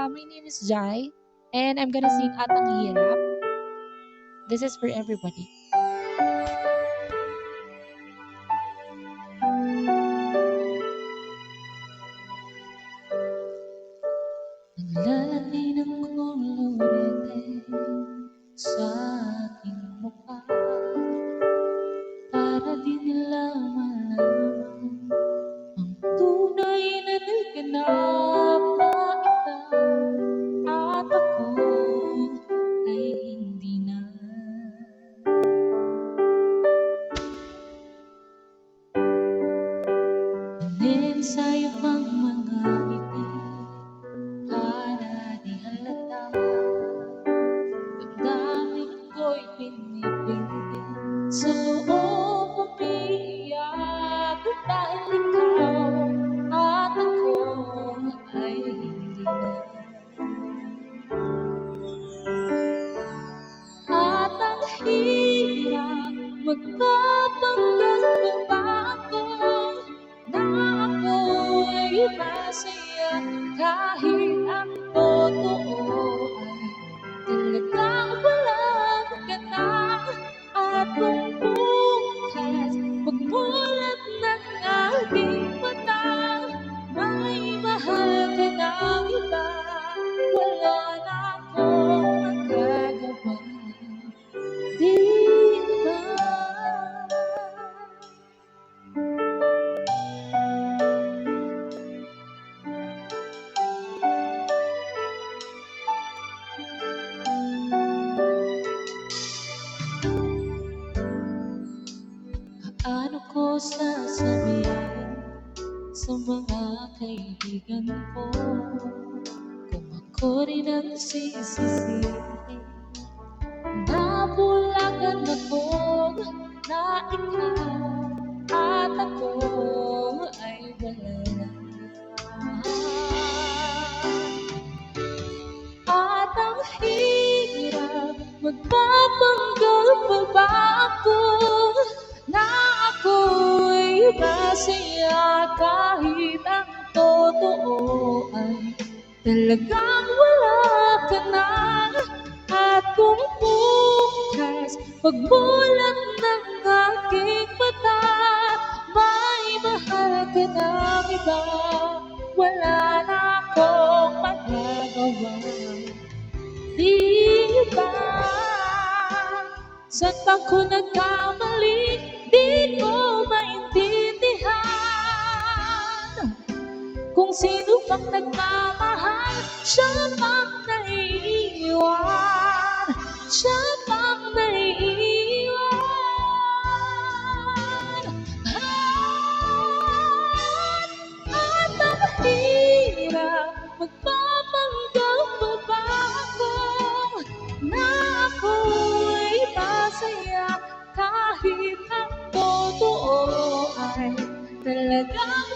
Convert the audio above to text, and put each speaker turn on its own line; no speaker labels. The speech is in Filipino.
my name is Jai, and I'm gonna sing Atang Hirap. This is for everybody. Naglalagay ng kolorete sa aking mukha para di nila malaman ang tunay na naganap na ikaw at ako ay hindi na. Inensayo pang mga ngiti para di halata. Damdamin ko'y pinipilit sa loob umiiyak dahil ikaw at ako ay hindi na. At ang hirap magpapanggap pa ako na ako'y masaya kahit ang totoo ay talagang walang ganang. At kung bukas pagmulat ng aking mata may mahal ka ng iba, wala na akong magagawa, di ba? Paano ko sasabihin sa mga kaibigan ko kung ako rin ang sisisihin? Nabulagan akong na ikaw at ako ay wala na. At ang hirap magpapanggap pa ba ako na ako'y masaya kahit ang totoo ay talagang wala ka na. At kung bukas pagmulat ng aking mata may mahal ka ng iba, wala na akong magagawa, di ba? Saan ba ko nagkamali? Di ko maintindihan. Kung sino pang nagmamahal, siya pang naiiwan, siya pang naiiwan. At ang hirap magpapanggap pa ba ako na ako'y masaya kahit ang totoo ay talagang